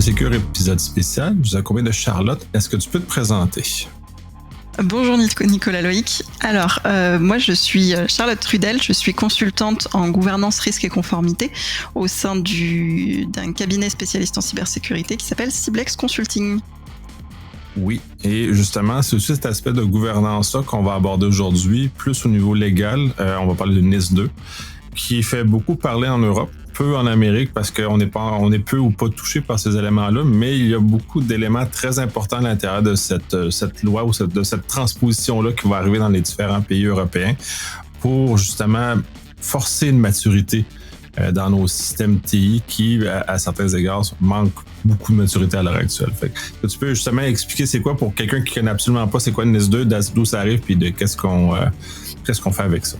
Cybersécurité épisode spécial. Je vous accompagne de Charlotte. Est-ce que tu peux te présenter? Bonjour Nicolas Loïc. Alors, moi je suis Charlotte Trudel, je suis consultante en gouvernance, risque et conformité au sein d'un cabinet spécialiste en cybersécurité qui s'appelle Ciblex Consulting. Oui, et justement, c'est aussi cet aspect de gouvernance-là qu'on va aborder aujourd'hui, plus au niveau légal. On va parler de NIS2, qui fait beaucoup parler en Europe, peu en Amérique, parce qu'on est peu ou pas touché par ces éléments-là, mais il y a beaucoup d'éléments très importants à l'intérieur de cette loi ou de cette transposition-là qui va arriver dans les différents pays européens pour justement forcer une maturité dans nos systèmes TI qui, à certains égards, manquent beaucoup de maturité à l'heure actuelle. Fait que tu peux justement expliquer c'est quoi pour quelqu'un qui connaît absolument pas c'est quoi le NIS2, d'où ça arrive, puis de qu'est-ce qu'on fait avec ça.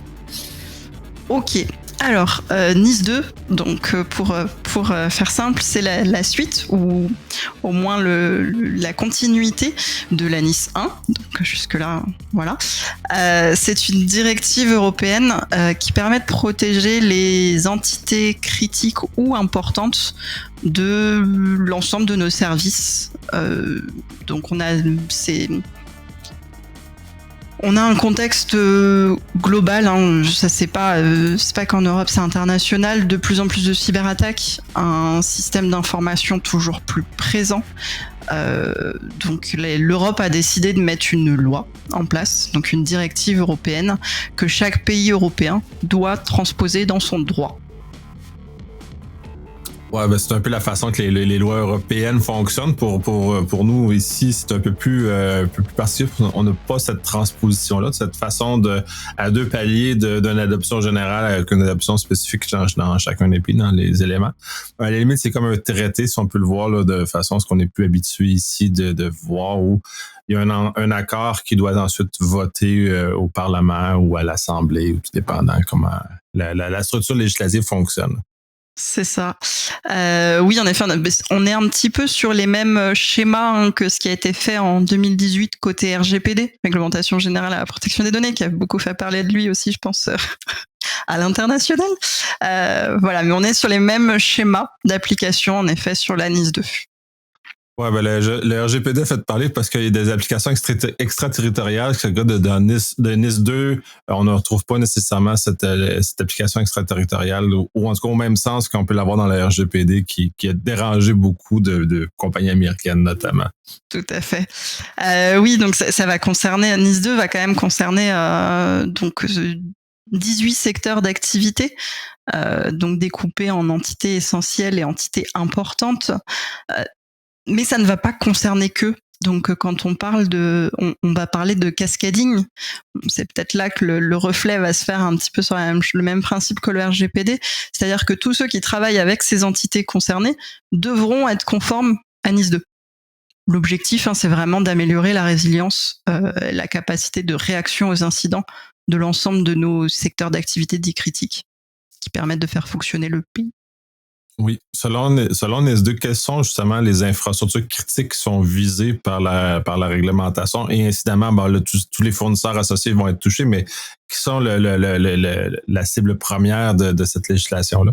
Ok. Alors, NIS2, donc pour faire simple, c'est la suite ou au moins la continuité de la NIS 1. Donc jusque-là, voilà. C'est une directive européenne qui permet de protéger les entités critiques ou importantes de l'ensemble de nos services. Donc on a un contexte global, hein. Ça c'est pas qu'en Europe, c'est international. De plus en plus de cyberattaques, un système d'information toujours plus présent. Donc l'Europe a décidé de mettre une loi en place, donc une directive européenne que chaque pays européen doit transposer dans son droit. Ouais, ben c'est un peu la façon que les lois européennes fonctionnent. Pour nous ici, c'est un peu plus particulier. On n'a pas cette transposition-là, cette façon à deux paliers d'une adoption générale avec une adoption spécifique dans chacun des pays, dans les éléments. À la limite, c'est comme un traité, si on peut le voir là, de façon à ce qu'on est plus habitué ici de voir où il y a un accord qui doit ensuite voter au Parlement ou à l'Assemblée, ou tout dépendant comment la structure législative fonctionne. C'est ça. Oui, en effet, on est un petit peu sur les mêmes schémas que ce qui a été fait en 2018 côté RGPD, Réglementation Générale à la Protection des Données, qui a beaucoup fait parler de lui aussi, je pense, à l'international. Voilà, mais on est sur les mêmes schémas d'application, en effet, sur la NIS2. Ouais, ben le RGPD fait parler parce qu'il y a des applications extraterritoriales. De NIS2, on ne retrouve pas nécessairement cette application extraterritoriale, ou en tout cas au même sens qu'on peut l'avoir dans le RGPD qui a dérangé beaucoup de compagnies américaines notamment. Tout à fait. Oui, donc ça va concerner, NIS2 va quand même concerner 18 secteurs d'activité, donc découpés en entités essentielles et entités importantes. Mais ça ne va pas concerner que. Donc, quand on parle on va parler de cascading. C'est peut-être là que le reflet va se faire un petit peu sur le même principe que le RGPD. C'est-à-dire que tous ceux qui travaillent avec ces entités concernées devront être conformes à NIS2. L'objectif, c'est vraiment d'améliorer la résilience, la capacité de réaction aux incidents de l'ensemble de nos secteurs d'activité dits critiques qui permettent de faire fonctionner le pays. Oui, selon NIS2, quelles sont justement les infrastructures critiques qui sont visées par la réglementation? Et incidemment, tous les fournisseurs associés vont être touchés, mais qui sont la cible première de cette législation-là?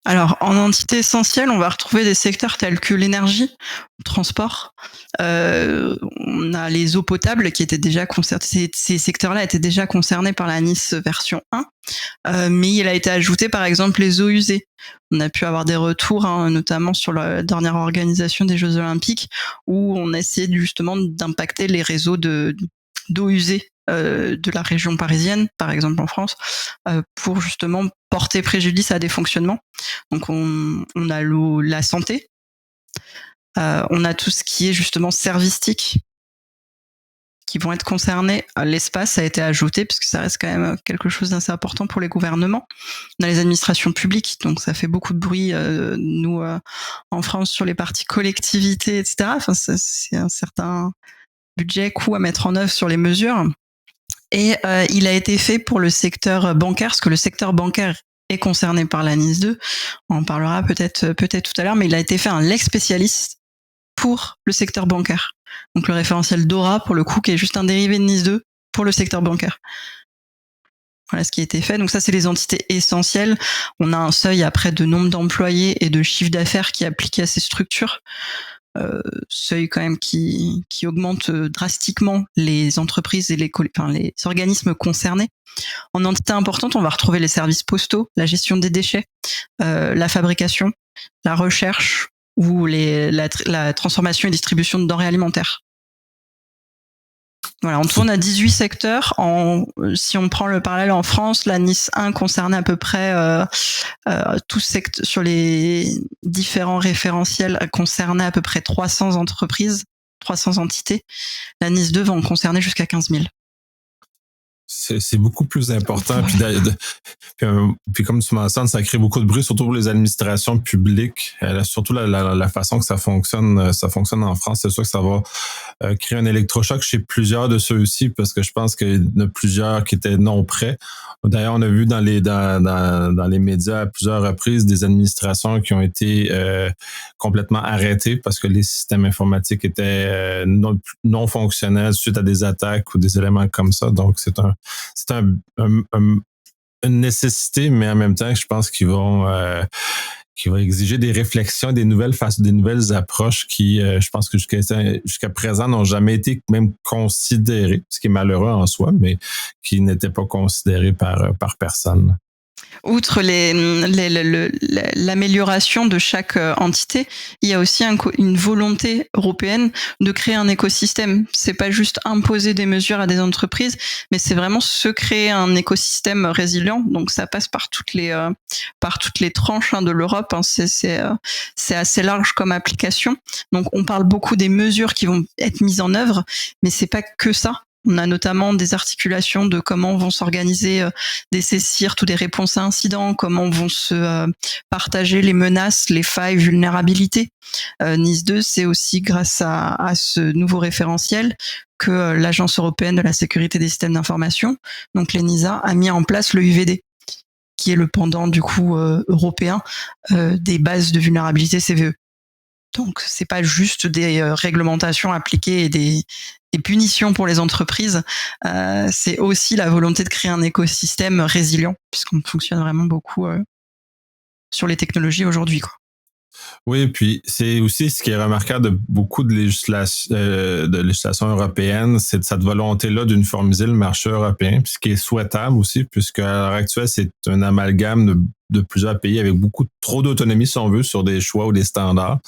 Alors, en entité essentielle, on va retrouver des secteurs tels que l'énergie, le transport. On a les eaux potables qui étaient déjà concernés. Ces secteurs-là étaient déjà concernés par la NIS version 1. Mais il a été ajouté, par exemple, les eaux usées. On a pu avoir des retours, notamment sur la dernière organisation des Jeux Olympiques, où on a essayé justement d'impacter les réseaux d'eau usée de la région parisienne, par exemple en France, pour justement porter préjudice à des fonctionnements. Donc on a la santé, on a tout ce qui est justement servistique qui vont être concernés. L'espace a été ajouté puisque ça reste quand même quelque chose d'assez important pour les gouvernements. On a les administrations publiques, donc ça fait beaucoup de bruit, nous, en France, sur les parties collectivités, etc. Enfin, c'est un certain budget, coût à mettre en œuvre sur les mesures. Et il a été fait pour le secteur bancaire, parce que le secteur bancaire est concerné par la NIS2. On en parlera peut-être tout à l'heure, mais il a été fait un lex spécialiste pour le secteur bancaire. Donc le référentiel DORA, pour le coup, qui est juste un dérivé de NIS2 pour le secteur bancaire. Voilà ce qui a été fait. Donc ça, c'est les entités essentielles. On a un seuil après de nombre d'employés et de chiffre d'affaires qui est appliqué à ces structures. Seuil quand même qui augmente drastiquement les entreprises et les organismes concernés. En entité importante, on va retrouver les services postaux, la gestion des déchets, la fabrication, la recherche ou la transformation et distribution de denrées alimentaires. Voilà, on tourne à 18 secteurs. Si on prend le parallèle en France, la NIS 1 concernait à peu près sur les différents référentiels concernait à peu près 300 entreprises, 300 entités. La NIS 2 va en concerner jusqu'à 15 000. C'est beaucoup plus important. Puis comme tu mentionnes, ça crée beaucoup de bruit, surtout pour les administrations publiques. Surtout la façon que ça fonctionne en France. C'est sûr que ça va créer un électrochoc chez plusieurs de ceux-ci, parce que je pense qu'il y en a plusieurs qui étaient non prêts. D'ailleurs, on a vu dans les médias à plusieurs reprises des administrations qui ont été complètement arrêtées parce que les systèmes informatiques étaient non fonctionnels suite à des attaques ou des éléments comme ça. Donc, c'est une nécessité, mais en même temps, je pense qu'ils vont exiger des réflexions, des nouvelles approches qui, je pense que jusqu'à présent, n'ont jamais été même considérées, ce qui est malheureux en soi, mais qui n'étaient pas considérées par personne. Outre l'amélioration de chaque entité, il y a aussi une volonté européenne de créer un écosystème. C'est pas juste imposer des mesures à des entreprises, mais c'est vraiment se créer un écosystème résilient. Donc ça passe par toutes les tranches de l'Europe. C'est assez large comme application. Donc on parle beaucoup des mesures qui vont être mises en œuvre, mais c'est pas que ça. On a notamment des articulations de comment vont s'organiser des CSIRT ou des réponses à incidents, comment vont se partager les menaces, les failles, vulnérabilités. NIS 2, c'est aussi grâce à ce nouveau référentiel que l'Agence européenne de la sécurité des systèmes d'information, donc l'ENISA, a mis en place le UVD, qui est le pendant du coup européen des bases de vulnérabilité CVE. Donc, c'est pas juste des réglementations appliquées et des punitions pour les entreprises. C'est aussi la volonté de créer un écosystème résilient, puisqu'on fonctionne vraiment beaucoup sur les technologies aujourd'hui, quoi. Oui, puis c'est aussi ce qui est remarquable de beaucoup de législation européenne, c'est cette volonté-là d'uniformiser le marché européen, puis ce qui est souhaitable aussi, puisque à l'heure actuelle, c'est un amalgame de plusieurs pays avec beaucoup trop d'autonomie, si on veut, sur des choix ou des standards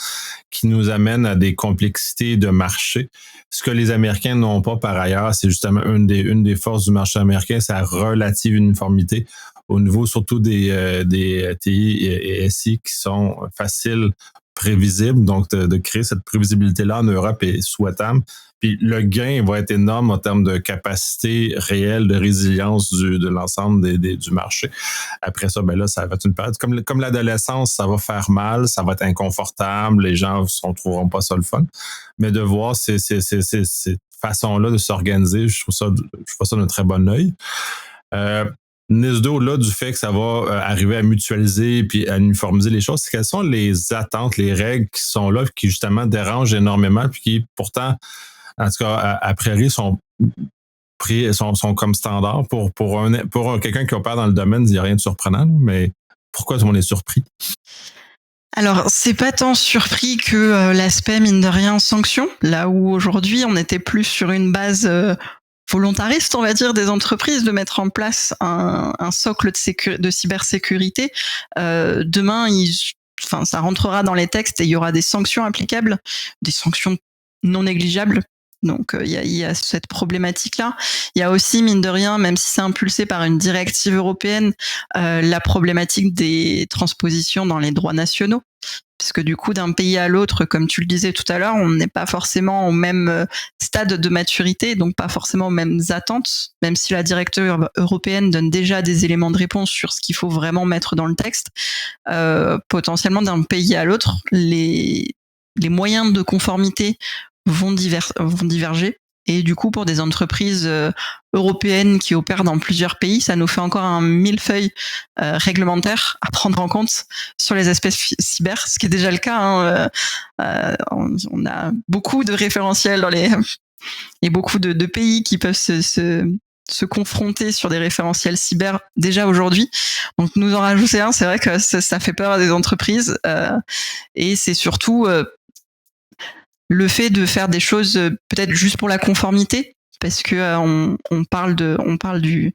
qui nous amènent à des complexités de marché. Ce que les Américains n'ont pas par ailleurs, c'est justement une des forces du marché américain, c'est la relative uniformité au niveau surtout des TI et SI qui sont faciles, prévisibles. Donc, de créer cette prévisibilité-là en Europe est souhaitable. Puis le gain va être énorme en termes de capacité réelle de résilience de l'ensemble du marché. Après ça, ben là, ça va être une période. Comme l'adolescence, ça va faire mal, ça va être inconfortable, les gens ne trouveront pas ça le fun. Mais de voir ces façons-là de s'organiser, je trouve ça d'un très bon œil. NIS 2, au-delà du fait que ça va arriver à mutualiser puis à uniformiser les choses, quelles sont les attentes, les règles qui sont là, qui justement dérangent énormément, puis qui pourtant, en tout cas, a priori, sont comme standard pour quelqu'un qui opère dans le domaine, il n'y a rien de surprenant, mais pourquoi tout le monde est surpris? Alors, c'est pas tant surpris que l'aspect, mine de rien, sanction, là où aujourd'hui, on était plus sur une base volontariste, on va dire, des entreprises de mettre en place un socle de cybersécurité. Demain, ça rentrera dans les textes et il y aura des sanctions applicables, des sanctions non négligeables. Donc, il y a cette problématique-là. Il y a aussi, mine de rien, même si c'est impulsé par une directive européenne, la problématique des transpositions dans les droits nationaux. Puisque du coup, d'un pays à l'autre, comme tu le disais tout à l'heure, on n'est pas forcément au même stade de maturité, donc pas forcément aux mêmes attentes, même si la directive européenne donne déjà des éléments de réponse sur ce qu'il faut vraiment mettre dans le texte. Potentiellement, d'un pays à l'autre, les moyens de conformité vont diverger. Et du coup, pour des entreprises européennes qui opèrent dans plusieurs pays, ça nous fait encore un millefeuille réglementaire à prendre en compte sur les aspects cyber, ce qui est déjà le cas. On a beaucoup de référentiels et beaucoup de pays qui peuvent se confronter sur des référentiels cyber déjà aujourd'hui. Donc nous en rajouter un, c'est vrai que ça fait peur à des entreprises. Et c'est surtout le fait de faire des choses peut-être juste pour la conformité, parce que on parle du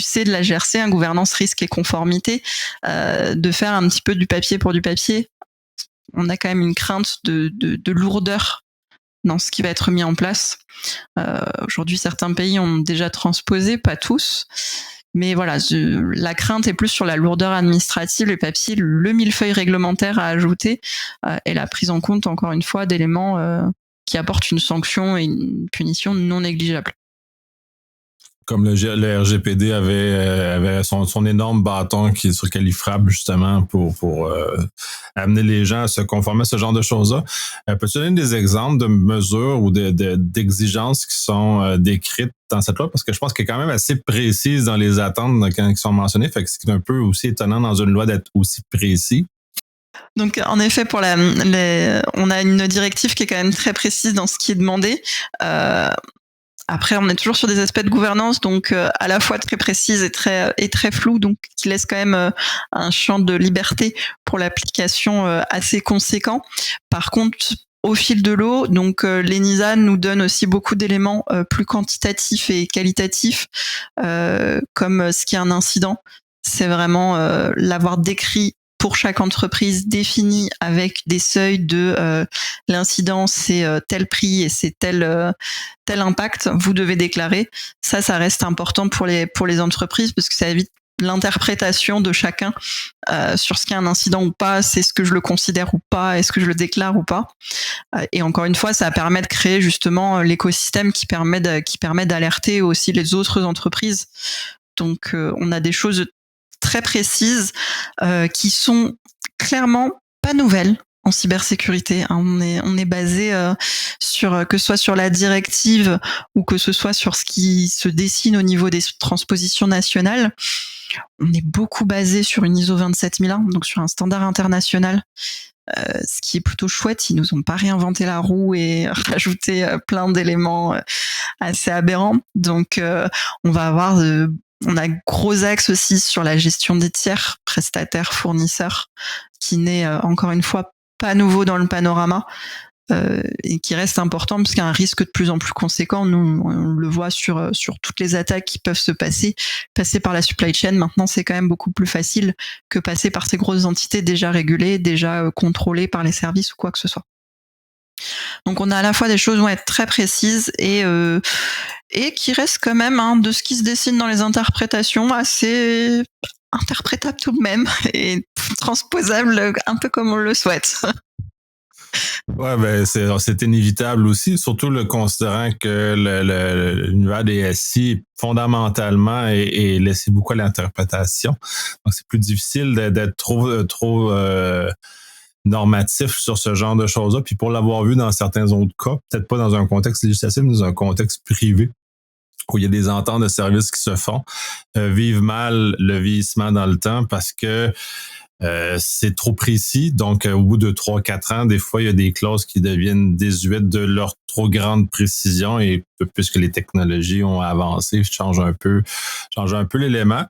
C, de la GRC, gouvernance, risque et conformité, de faire un petit peu du papier pour du papier. On a quand même une crainte de lourdeur dans ce qui va être mis en place. Aujourd'hui, certains pays ont déjà transposé, pas tous. Mais voilà, la crainte est plus sur la lourdeur administrative, le papier, le millefeuille réglementaire à ajouter, et la prise en compte, encore une fois, d'éléments qui apportent une sanction et une punition non négligeable. Comme le RGPD avait son énorme bâton sur lequel il frappe justement pour amener les gens à se conformer à ce genre de choses-là. Peux-tu donner des exemples de mesures ou d'exigences qui sont décrites dans cette loi? Parce que je pense qu'elle est quand même assez précise dans les attentes quand ils sont mentionnés. Fait que c'est un peu aussi étonnant dans une loi d'être aussi précis. Donc, en effet, on a une directive qui est quand même très précise dans ce qui est demandé. Après, on est toujours sur des aspects de gouvernance, donc à la fois très précise et très flou, donc qui laisse quand même un champ de liberté pour l'application assez conséquent. Par contre, au fil de l'eau, donc l'ENISA nous donne aussi beaucoup d'éléments plus quantitatifs et qualitatifs, comme ce qui est un incident. C'est vraiment l'avoir décrit pour chaque entreprise, définie avec des seuils de l'incident, c'est tel prix et c'est tel impact, vous devez déclarer. Ça reste important pour les entreprises parce que ça évite l'interprétation de chacun sur ce qu'est un incident ou pas, c'est ce que je le considère ou pas, est-ce que je le déclare ou pas. Et encore une fois, ça permet de créer justement l'écosystème qui permet d'alerter aussi les autres entreprises. Donc on a des choses très précises qui sont clairement pas nouvelles en cybersécurité. On est basé sur que ce soit sur la directive ou que ce soit sur ce qui se dessine au niveau des transpositions nationales. On est beaucoup basé sur une ISO 27001, donc sur un standard international. Ce qui est plutôt chouette, ils nous ont pas réinventé la roue et rajouté plein d'éléments assez aberrants. Donc on a gros axe aussi sur la gestion des tiers, prestataires, fournisseurs, qui n'est encore une fois pas nouveau dans le panorama et qui reste important parce qu'il y a un risque de plus en plus conséquent. Nous, on le voit sur toutes les attaques qui peuvent se passer par la supply chain. Maintenant, c'est quand même beaucoup plus facile que passer par ces grosses entités déjà régulées, déjà contrôlées par les services ou quoi que ce soit. Donc on a à la fois des choses très précises et qui restent quand même de ce qui se dessine dans les interprétations assez interprétable tout de même et transposable un peu comme on le souhaite. Ouais, ben c'est inévitable aussi, surtout le considérant que l'univers des SI fondamentalement est laissé beaucoup à l'interprétation. Donc c'est plus difficile d'être trop normatif sur ce genre de choses-là. Puis pour l'avoir vu dans certains autres cas, peut-être pas dans un contexte législatif, mais dans un contexte privé, où il y a des ententes de services qui se font, vivent mal le vieillissement dans le temps parce que c'est trop précis. Donc, au bout de 3-4 ans, des fois, il y a des clauses qui deviennent désuètes de leur trop grande précision et puisque les technologies ont avancé, change un peu l'élément.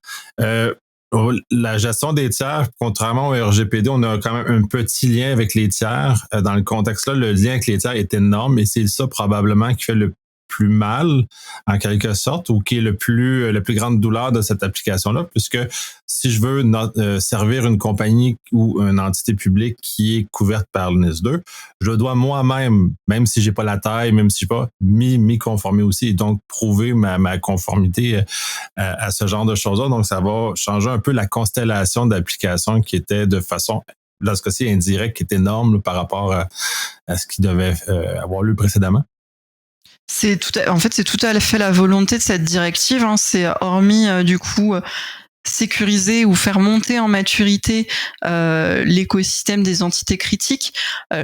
La gestion des tiers, contrairement au RGPD, on a quand même un petit lien avec les tiers. Dans le contexte-là, le lien avec les tiers est énorme et c'est ça probablement qui fait le plus mal, en quelque sorte, ou qui est la plus grande douleur de cette application-là, puisque si je veux servir une compagnie ou une entité publique qui est couverte par le NIS2, je dois moi-même, même si j'ai pas la taille, même si j'ai pas m'y conformer aussi, et donc prouver ma conformité à ce genre de choses-là. Donc, ça va changer un peu la constellation d'applications qui était de façon, dans ce cas-ci, indirecte, qui est énorme par rapport à ce qui devait avoir lieu précédemment. C'est tout à fait la volonté de cette directive. C'est hormis du coup sécuriser ou faire monter en maturité l'écosystème des entités critiques.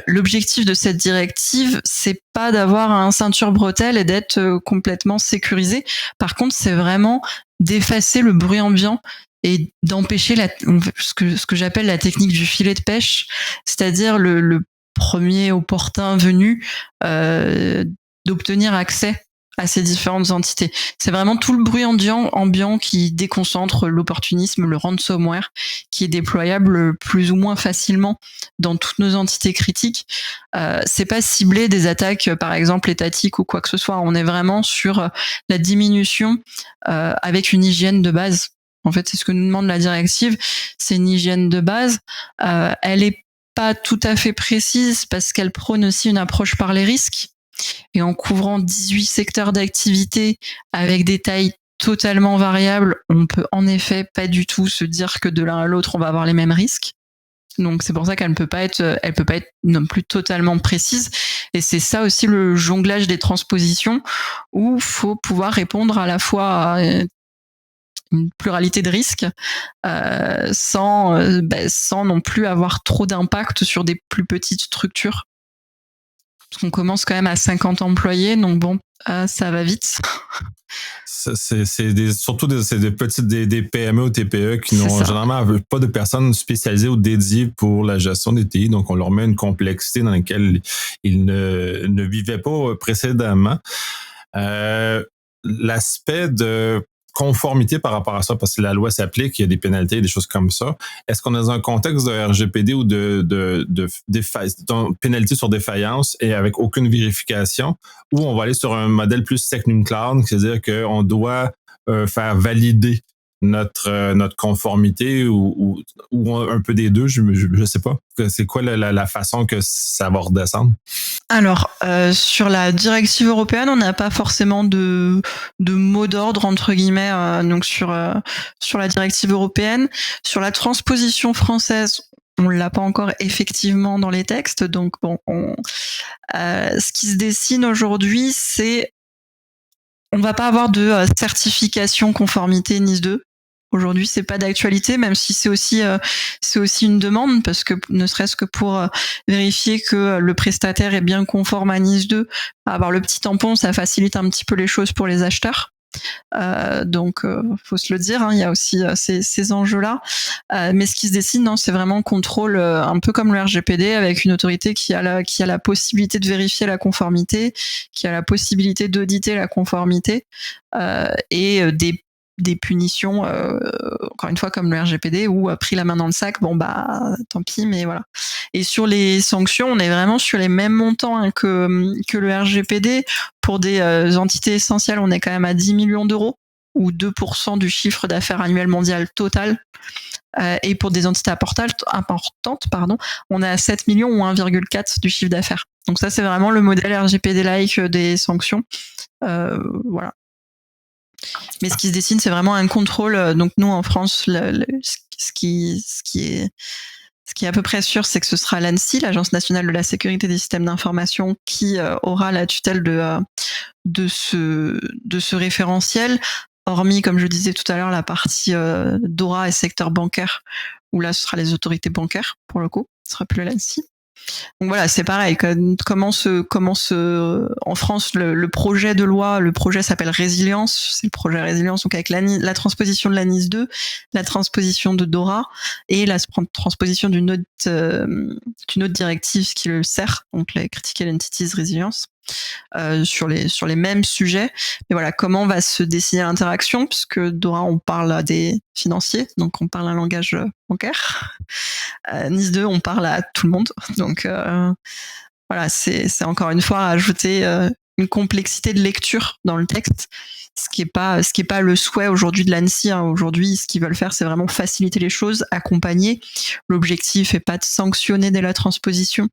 L'objectif de cette directive, c'est pas d'avoir un ceinture bretelle et d'être complètement sécurisé. Par contre, c'est vraiment d'effacer le bruit ambiant et d'empêcher ce que j'appelle la technique du filet de pêche, c'est-à-dire le premier opportun venu d'obtenir accès à ces différentes entités. C'est vraiment tout le bruit ambiant qui déconcentre l'opportunisme, le ransomware, qui est déployable plus ou moins facilement dans toutes nos entités critiques. C'est pas ciblé des attaques, par exemple étatiques ou quoi que ce soit. On est vraiment sur la diminution avec une hygiène de base. En fait, c'est ce que nous demande la directive. C'est une hygiène de base. Elle est pas tout à fait précise parce qu'elle prône aussi une approche par les risques. Et en couvrant 18 secteurs d'activité avec des tailles totalement variables, on peut en effet pas du tout se dire que de l'un à l'autre on va avoir les mêmes risques. Donc c'est pour ça qu'elle peut pas être non plus totalement précise. Et c'est ça aussi le jonglage des transpositions où faut pouvoir répondre à la fois à une pluralité de risques sans non plus avoir trop d'impact sur des plus petites structures. Parce qu'on commence quand même à 50 employés, donc bon, ça va vite. Surtout des petites des PME ou TPE qui n'ont généralement pas de personnes spécialisées ou dédiées pour la gestion des TI, donc on leur met une complexité dans laquelle ils ne vivaient pas précédemment. L'aspect de conformité par rapport à ça, parce que la loi s'applique, il y a des pénalités, des choses comme ça. Est-ce qu'on est dans un contexte de RGPD ou de pénalité sur défaillance et avec aucune vérification, ou on va aller sur un modèle plus SecNumCloud, c'est-à-dire qu'on doit faire valider notre conformité ou un peu des deux, je sais pas. C'est quoi la façon que ça va redescendre? Alors, sur la directive européenne, on n'a pas forcément de mot d'ordre entre guillemets donc sur la directive européenne. Sur la transposition française, on l'a pas encore effectivement dans les textes, donc bon, ce qui se dessine aujourd'hui, c'est on va pas avoir de certification conformité NIS 2. Aujourd'hui, c'est pas d'actualité, même si c'est aussi une demande, parce que ne serait-ce que pour vérifier que le prestataire est bien conforme à NIS 2, avoir le petit tampon, ça facilite un petit peu les choses pour les acheteurs. Donc, faut se le dire, hein, il y a aussi ces enjeux-là. Mais ce qui se dessine, c'est vraiment contrôle, un peu comme le RGPD, avec une autorité qui a la possibilité de vérifier la conformité, qui a la possibilité d'auditer la conformité, et des punitions, encore une fois comme le RGPD, où pris la main dans le sac, bon bah tant pis, mais voilà. Et sur les sanctions, on est vraiment sur les mêmes montants que le RGPD. Pour des entités essentielles, on est quand même à 10 millions d'euros, ou 2% du chiffre d'affaires annuel mondial total. Et pour des entités importantes, on est à 7 millions ou 1,4 du chiffre d'affaires. Donc ça, c'est vraiment le modèle RGPD-like des sanctions. Voilà. Mais ce qui se dessine, c'est vraiment un contrôle. Donc nous, en France, ce qui est à peu près sûr, c'est que ce sera l'ANSSI, l'Agence nationale de la sécurité des systèmes d'information, qui aura la tutelle de ce référentiel. Hormis, comme je disais tout à l'heure, la partie DORA et secteur bancaire, où là, ce sera les autorités bancaires, pour le coup. Ce sera plus l'ANSSI. Donc voilà, c'est pareil. En France, le projet de loi, le projet s'appelle Résilience. C'est le projet Résilience, donc avec la transposition de la NIS 2, la transposition de DORA et la transposition d'une autre directive qui le sert, donc la Critical Entities Resilience. Sur les mêmes sujets. Mais voilà, comment va se dessiner l'interaction, puisque DORA, on parle à des financiers, donc on parle un langage bancaire. NIS 2, on parle à tout le monde. Donc voilà, c'est encore une fois ajouter une complexité de lecture dans le texte, ce qui est pas le souhait aujourd'hui de l'ANSSI. Aujourd'hui, ce qu'ils veulent faire, c'est vraiment faciliter les choses, accompagner. L'objectif est pas de sanctionner dès la transposition,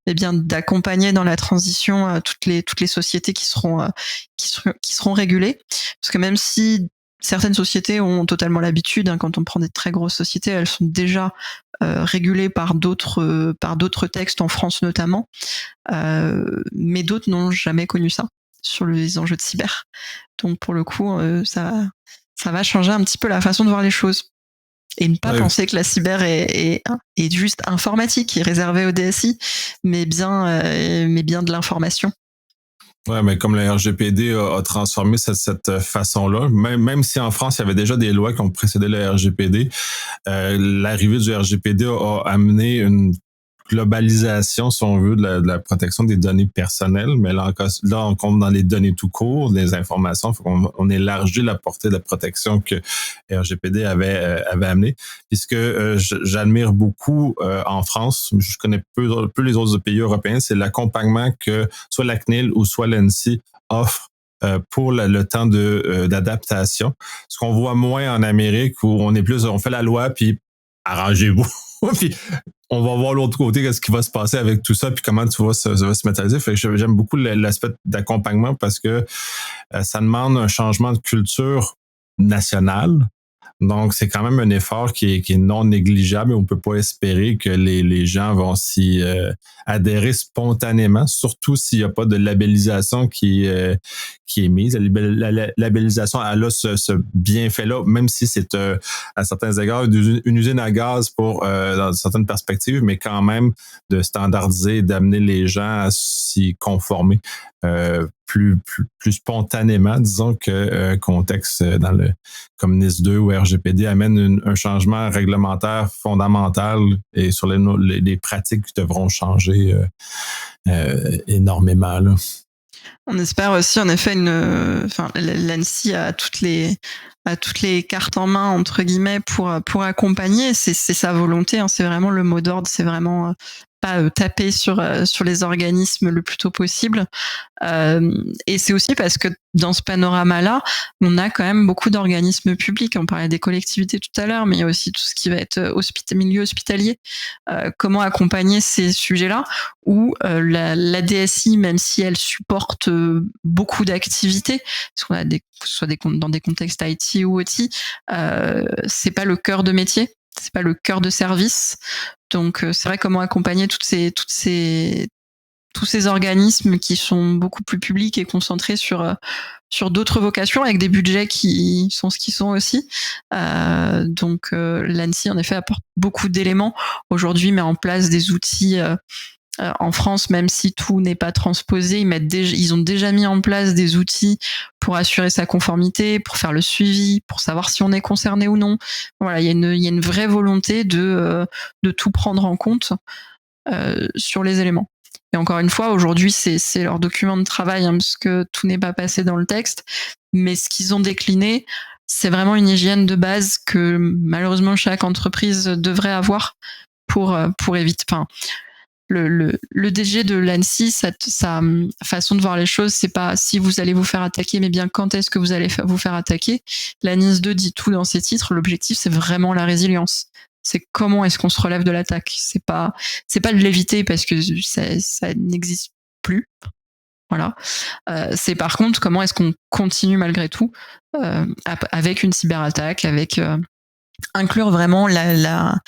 mais bien d'accompagner dans la transition toutes les sociétés qui seront régulées. Parce que même si certaines sociétés ont totalement l'habitude, quand on prend des très grosses sociétés, elles sont déjà régulées par d'autres textes en France notamment, mais d'autres n'ont jamais connu ça sur les enjeux de cyber. Donc pour le coup, ça va changer un petit peu la façon de voir les choses. Et ne pas penser que la cyber est juste informatique, est réservée au DSI, mais bien de l'information. Ouais, mais comme le RGPD a transformé cette façon-là, même si en France, il y avait déjà des lois qui ont précédé le RGPD, l'arrivée du RGPD a amené globalisation, si on veut, de la protection des données personnelles, mais là on compte dans les données tout court, les informations, faut qu'on élargit la portée de la protection que RGPD avait amené. Puis ce que j'admire beaucoup en France, je connais peu les autres pays européens, c'est l'accompagnement que soit la CNIL ou soit l'ANSSI offre pour le temps d'adaptation. Ce qu'on voit moins en Amérique où on fait la loi puis arrangez-vous. Puis on va voir l'autre côté qu'est-ce qui va se passer avec tout ça puis comment tout va se matérialiser. Fait que j'aime beaucoup l'aspect d'accompagnement parce que ça demande un changement de culture nationale. Donc, c'est quand même un effort qui est non négligeable et on peut pas espérer que les gens vont s'y adhérer spontanément, surtout s'il n'y a pas de labellisation qui est mise. La labellisation, elle a ce bienfait-là, même si c'est à certains égards une usine à gaz pour dans certaines perspectives, mais quand même de standardiser, d'amener les gens à s'y conformer. Plus spontanément, disons, que contexte comme NIS2 ou RGPD amène un changement réglementaire fondamental et sur les pratiques qui devront changer énormément. Là. On espère aussi, en effet, l'ANSSI a toutes les cartes en main, entre guillemets, pour accompagner. C'est sa volonté, hein, c'est vraiment le mot d'ordre, c'est vraiment pas taper sur les organismes le plus tôt possible. Et c'est aussi parce que dans ce panorama-là, on a quand même beaucoup d'organismes publics. On parlait des collectivités tout à l'heure, mais il y a aussi tout ce qui va être milieu hospitalier. Comment accompagner ces sujets-là où la DSI, même si elle supporte beaucoup d'activités, parce qu'on a soit dans des contextes IT ou OT, c'est pas le cœur de métier. C'est pas le cœur de service. Donc, c'est vrai comment accompagner tous ces organismes qui sont beaucoup plus publics et concentrés sur d'autres vocations avec des budgets qui sont ce qu'ils sont aussi. Donc, l'ANSSI, en effet, apporte beaucoup d'éléments. Aujourd'hui, met en place des outils en France, même si tout n'est pas transposé, ils ont déjà mis en place des outils pour assurer sa conformité, pour faire le suivi, pour savoir si on est concerné ou non. Voilà, il y a une vraie volonté de tout prendre en compte sur les éléments. Et encore une fois, aujourd'hui, c'est leur document de travail, hein, parce que tout n'est pas passé dans le texte. Mais ce qu'ils ont décliné, c'est vraiment une hygiène de base que malheureusement chaque entreprise devrait avoir pour éviter. Enfin, le DG de l'ANSSI, sa façon de voir les choses, c'est pas si vous allez vous faire attaquer, mais bien quand est-ce que vous allez vous faire attaquer. La NIS2 dit tout dans ses titres. L'objectif, c'est vraiment la résilience. C'est comment est-ce qu'on se relève de l'attaque. C'est pas de l'éviter parce que ça n'existe plus. Voilà. C'est par contre comment est-ce qu'on continue malgré tout avec une cyberattaque, avec inclure vraiment la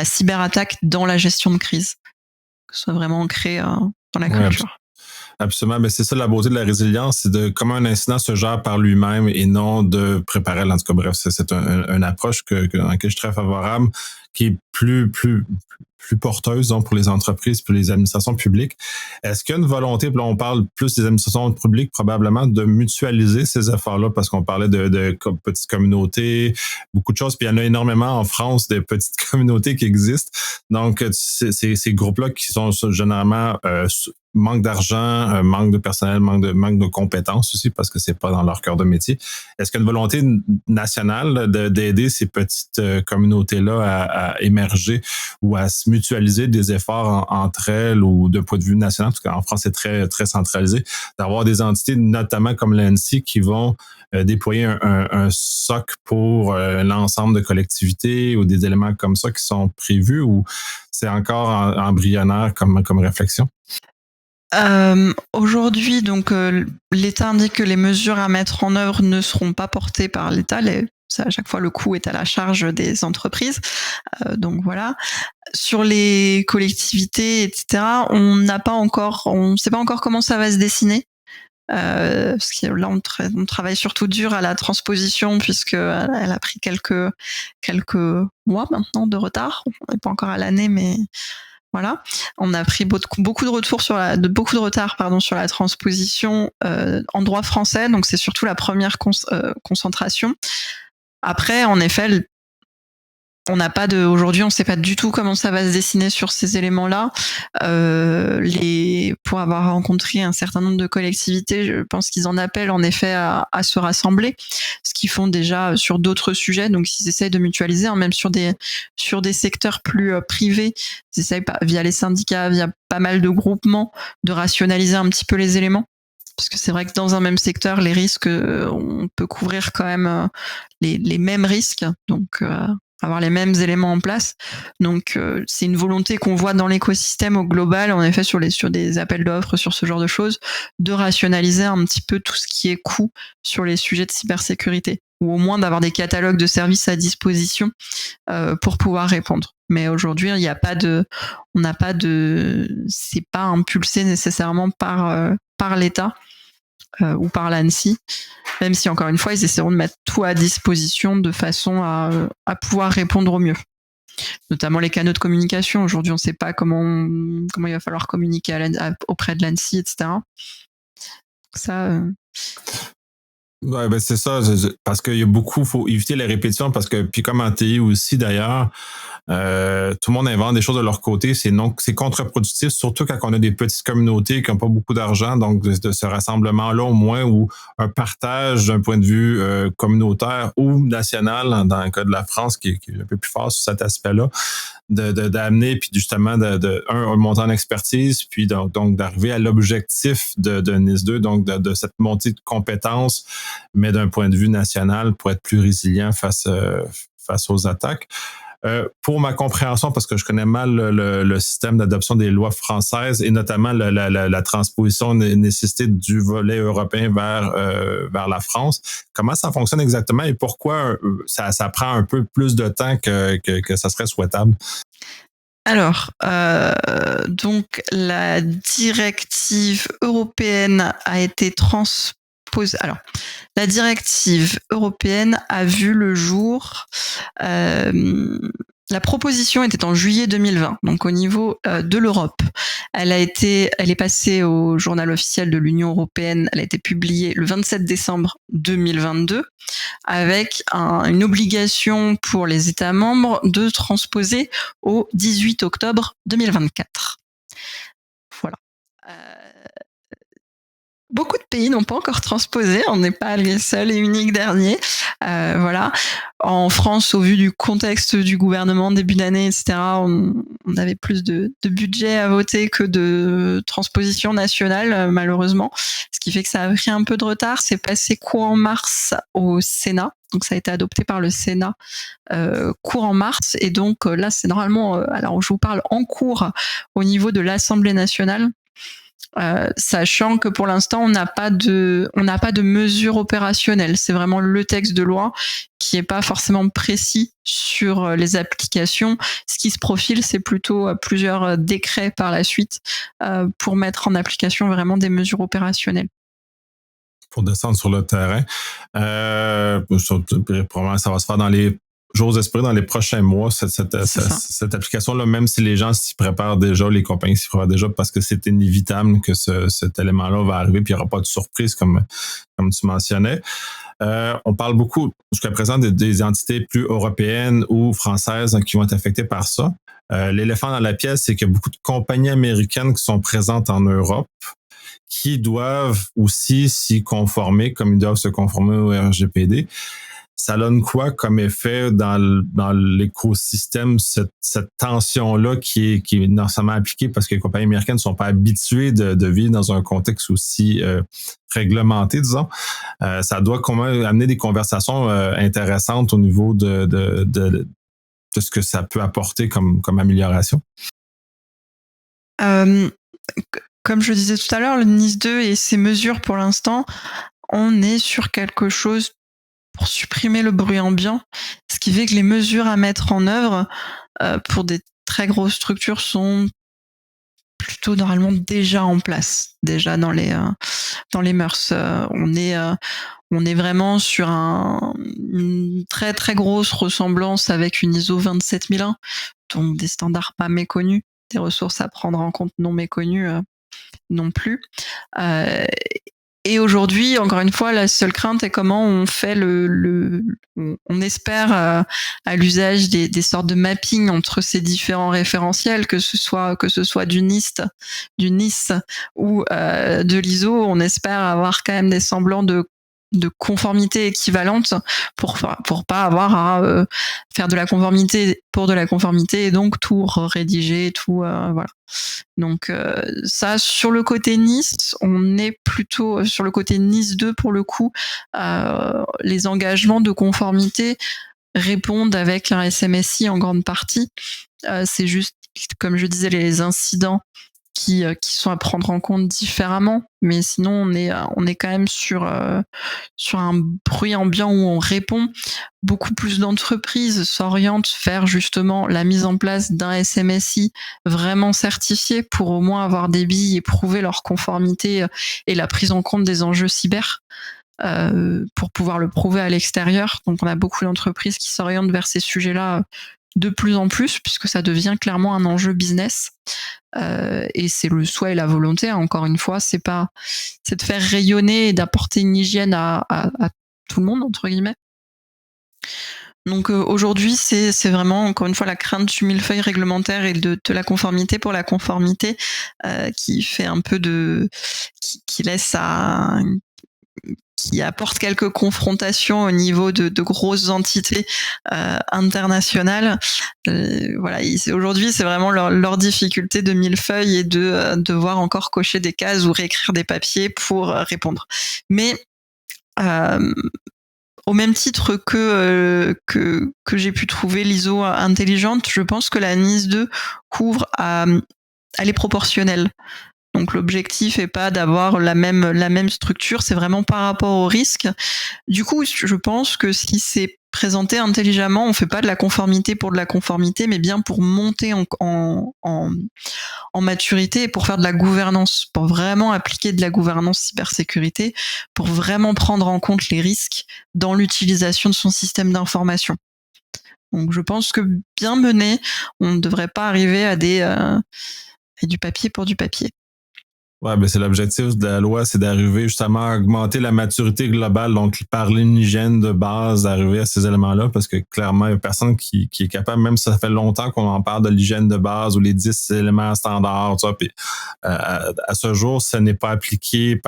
cyberattaque dans la gestion de crise, que ce soit vraiment ancré dans la culture. Absolument, mais c'est ça la beauté de la résilience, c'est de comment un incident se gère par lui-même et non de préparer. En tout cas, bref, c'est une approche dans laquelle je suis très favorable, qui est plus porteuse donc, pour les entreprises, pour les administrations publiques. Est-ce qu'il y a une volonté, puis là on parle plus des administrations publiques probablement, de mutualiser ces efforts-là, parce qu'on parlait de petites communautés, beaucoup de choses, puis il y en a énormément en France, des petites communautés qui existent. Donc, ces groupes-là qui sont généralement manque d'argent, manque de personnel, manque de compétences aussi, parce que c'est pas dans leur cœur de métier. Est-ce qu'il y a une volonté nationale d'aider ces petites communautés-là à émerger ou à se mutualiser des efforts entre elles ou d'un point de vue national, parce qu'en France, c'est très, très centralisé, d'avoir des entités, notamment comme l'ANSSI, qui vont déployer un SOC pour l'ensemble de collectivités ou des éléments comme ça qui sont prévus, ou c'est encore embryonnaire comme réflexion? Aujourd'hui, donc, l'État indique que les mesures à mettre en œuvre ne seront pas portées par l'État. À chaque fois, le coût est à la charge des entreprises. Donc voilà. Sur les collectivités, etc., on sait pas encore comment ça va se dessiner. Parce que là, on travaille surtout dur à la transposition, puisque elle a pris quelques mois maintenant de retard. On n'est pas encore à l'année, mais voilà, on a pris beaucoup de retard sur la transposition en droit français, donc c'est surtout la première concentration. Après, en effet, Aujourd'hui, on ne sait pas du tout comment ça va se dessiner sur ces éléments-là. Pour avoir rencontré un certain nombre de collectivités, je pense qu'ils en appellent en effet à se rassembler, ce qu'ils font déjà sur d'autres sujets. Donc, ils essayent de mutualiser, même sur des secteurs plus privés. Ils essayent via les syndicats, via pas mal de groupements, de rationaliser un petit peu les éléments. Parce que c'est vrai que dans un même secteur, les risques, on peut couvrir quand même les mêmes risques. Donc, avoir les mêmes éléments en place. Donc, c'est une volonté qu'on voit dans l'écosystème au global, en effet, sur des appels d'offres, sur ce genre de choses, de rationaliser un petit peu tout ce qui est coût sur les sujets de cybersécurité, ou au moins d'avoir des catalogues de services à disposition pour pouvoir répondre. Mais aujourd'hui, c'est pas impulsé nécessairement par l'État ou par l'ANSSI, même si encore une fois ils essaieront de mettre tout à disposition de façon à pouvoir répondre au mieux. Notamment les canaux de communication. Aujourd'hui, on ne sait pas comment il va falloir communiquer auprès de l'ANSSI, etc. Ça. Ouais, ben c'est ça, parce qu'il y a faut éviter les répétitions, parce que, puis comme en TI aussi d'ailleurs, tout le monde invente des choses de leur côté, c'est contre-productif, surtout quand on a des petites communautés qui n'ont pas beaucoup d'argent, donc de ce rassemblement-là au moins, ou un partage d'un point de vue communautaire ou national, dans le cas de la France, qui est un peu plus fort sur cet aspect-là, d'amener, puis justement, un montant d'expertise, puis donc d'arriver à l'objectif de NIS2, donc de cette montée de compétences, mais d'un point de vue national, pour être plus résilient face aux attaques. Pour ma compréhension, parce que je connais mal le système d'adoption des lois françaises et notamment la transposition nécessité du volet européen vers la France, comment ça fonctionne exactement et pourquoi ça prend un peu plus de temps que ça serait souhaitable? Alors, donc la directive européenne a été transposée. Alors, la directive européenne a vu le jour. La proposition était en juillet 2020, donc au niveau de l'Europe. Elle est passée au journal officiel de l'Union européenne. Elle a été publiée le 27 décembre 2022, avec une obligation pour les États membres de transposer au 18 octobre 2024. Voilà. Beaucoup de pays n'ont pas encore transposé, on n'est pas les seuls et uniques derniers. Voilà. En France, au vu du contexte du gouvernement, début d'année, etc., on avait plus de budget à voter que de transposition nationale, malheureusement. Ce qui fait que ça a pris un peu de retard. C'est passé courant mars au Sénat. Donc ça a été adopté par le Sénat courant mars. Et donc là, c'est normalement, alors je vous parle en cours au niveau de l'Assemblée nationale. Sachant que pour l'instant on n'a pas de mesures opérationnelles. C'est vraiment le texte de loi qui est pas forcément précis sur les applications. Ce qui se profile, c'est plutôt plusieurs décrets par la suite pour mettre en application vraiment des mesures opérationnelles. Pour descendre sur le terrain. Probablement, ça va se faire j'ose espérer dans les prochains mois, cette application-là, même si les gens s'y préparent déjà, les compagnies s'y préparent déjà, parce que c'est inévitable que cet élément-là va arriver, puis il n'y aura pas de surprise, comme tu mentionnais. On parle beaucoup, jusqu'à présent, des entités plus européennes ou françaises qui vont être affectées par ça. L'éléphant dans la pièce, c'est qu'il y a beaucoup de compagnies américaines qui sont présentes en Europe, qui doivent aussi s'y conformer, comme ils doivent se conformer au RGPD. Ça donne quoi comme effet dans l'écosystème, cette tension-là qui est nécessairement appliquée parce que les compagnies américaines ne sont pas habituées de vivre dans un contexte aussi réglementé, disons. Ça doit amener des conversations intéressantes au niveau de ce que ça peut apporter comme amélioration. Comme je disais tout à l'heure, le NIS2 et ses mesures pour l'instant, on est sur quelque chose pour supprimer le bruit ambiant, ce qui fait que les mesures à mettre en œuvre pour des très grosses structures sont plutôt normalement déjà en place, déjà dans les mœurs. On est vraiment sur une très très grosse ressemblance avec une ISO 27001, donc des standards pas méconnus, des ressources à prendre en compte non méconnues non plus. Et aujourd'hui, encore une fois, la seule crainte est comment on fait on espère à l'usage des sortes de mapping entre ces différents référentiels, que ce soit du NIST, du NIS ou de l'ISO, on espère avoir quand même des semblants de conformité équivalente pour pas avoir à faire de la conformité pour de la conformité et donc tout rédiger, tout voilà. Donc ça, sur le côté NIST, on est plutôt sur le côté NIS 2 pour le coup. Les engagements de conformité répondent avec un SMSI en grande partie. C'est juste, comme je disais, les incidents qui sont à prendre en compte différemment, mais sinon on est quand même sur un bruit ambiant où on répond. Beaucoup plus d'entreprises s'orientent vers justement la mise en place d'un SMSI vraiment certifié pour au moins avoir des billes et prouver leur conformité et la prise en compte des enjeux cyber. Pour pouvoir le prouver à l'extérieur. Donc on a beaucoup d'entreprises qui s'orientent vers ces sujets-là de plus en plus, puisque ça devient clairement un enjeu business. Et c'est le souhait et la volonté, encore une fois, c'est de faire rayonner et d'apporter une hygiène à tout le monde, entre guillemets. Donc aujourd'hui, c'est vraiment, encore une fois, la crainte du millefeuille réglementaire et de la conformité pour la conformité qui fait un peu qui laisse qui apporte quelques confrontations au niveau de grosses entités internationales. Voilà, aujourd'hui, c'est vraiment leur difficulté de millefeuille et de devoir encore cocher des cases ou réécrire des papiers pour répondre. Mais au même titre que j'ai pu trouver l'ISO intelligente, je pense que la NIS 2 couvre elle est proportionnelle. Donc l'objectif est pas d'avoir la même structure, c'est vraiment par rapport au risque. Du coup, je pense que si c'est présenté intelligemment, on fait pas de la conformité pour de la conformité, mais bien pour monter en maturité et pour faire de la gouvernance, pour vraiment appliquer de la gouvernance cybersécurité, pour vraiment prendre en compte les risques dans l'utilisation de son système d'information. Donc je pense que bien mené, on ne devrait pas arriver à du papier pour du papier. Ouais, ben c'est l'objectif de la loi, c'est d'arriver justement à augmenter la maturité globale, donc par l'hygiène de base, d'arriver à ces éléments-là, parce que clairement, il n'y a personne qui est capable, même si ça fait longtemps qu'on en parle de l'hygiène de base ou les 10 éléments standards, tout ça, puis à ce jour, ça n'est pas appliqué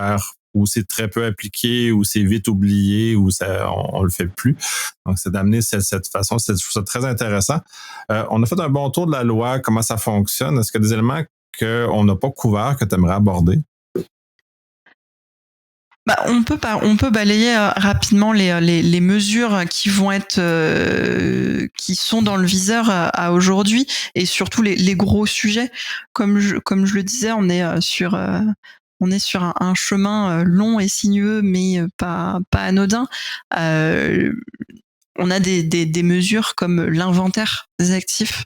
ou c'est très peu appliqué, ou c'est vite oublié, ou on le fait plus. Donc, c'est d'amener cette façon, je trouve ça très intéressant. On a fait un bon tour de la loi, comment ça fonctionne. Est-ce qu'il y a des éléments qu'on n'a pas couvert que tu aimerais aborder? On peut balayer rapidement les mesures qui vont être qui sont dans le viseur à aujourd'hui, et surtout les gros sujets. Comme je le disais, on est sur un chemin long et sinueux, mais pas anodin. On a des mesures comme l'inventaire des actifs.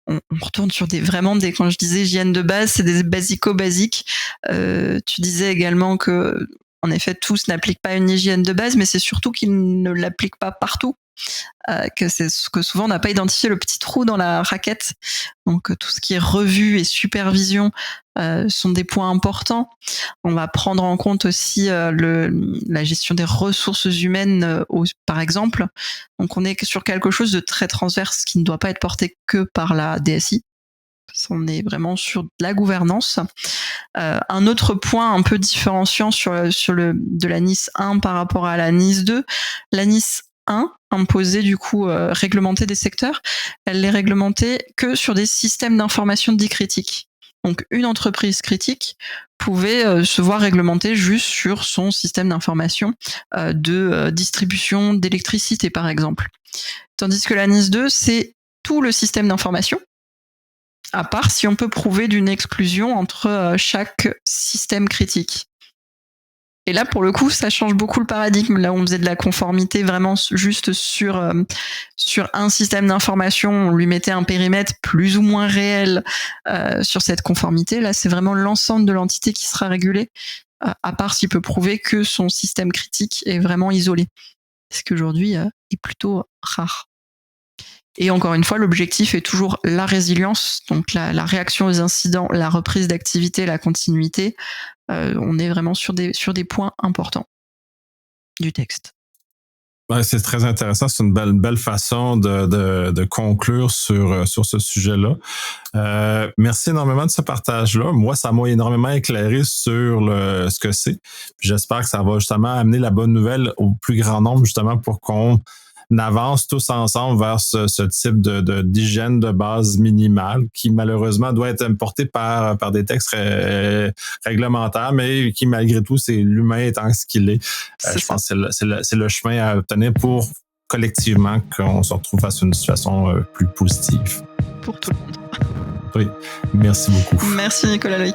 On retourne sur quand je disais hygiène de base, c'est des basico-basiques. Tu disais également que, en effet, tous n'appliquent pas une hygiène de base, mais c'est surtout qu'ils ne l'appliquent pas partout. Que souvent on n'a pas identifié le petit trou dans la raquette. Donc tout ce qui est revue et supervision sont des points importants. On va prendre en compte aussi la gestion des ressources humaines, par exemple. Donc on est sur quelque chose de très transverse qui ne doit pas être porté que par la DSI. On est vraiment sur de la gouvernance. Un autre point un peu différenciant de la NIS 1 par rapport à la NIS 2, la NIS 1 imposait du coup réglementer des secteurs, elle les réglementait que sur des systèmes d'information dits critiques. Donc une entreprise critique pouvait se voir réglementer juste sur son système d'information de distribution d'électricité par exemple. Tandis que la NIS 2, c'est tout le système d'information, à part si on peut prouver d'une exclusion entre chaque système critique. Et là, pour le coup, ça change beaucoup le paradigme. Là, on faisait de la conformité vraiment juste sur un système d'information, on lui mettait un périmètre plus ou moins réel sur cette conformité. Là, c'est vraiment l'ensemble de l'entité qui sera régulée, à part s'il peut prouver que son système critique est vraiment isolé. Ce qui aujourd'hui est plutôt rare. Et encore une fois, l'objectif est toujours la résilience, donc la réaction aux incidents, la reprise d'activité, la continuité. On est vraiment sur des points importants du texte. Ouais, c'est très intéressant. C'est une belle façon de conclure sur ce sujet-là. Merci énormément de ce partage-là. Moi, ça m'a énormément éclairé sur ce que c'est. Puis j'espère que ça va justement amener la bonne nouvelle au plus grand nombre, justement, pour qu'on avance tous ensemble vers ce type d'hygiène de base minimale qui, malheureusement, doit être importé par des textes réglementaires, mais qui, malgré tout, c'est l'humain étant ce qu'il est. Je pense que c'est le chemin à obtenir pour, collectivement, qu'on se retrouve face à une situation plus positive. Pour tout le monde. Oui. Merci beaucoup. Merci, Nicolas Loïc.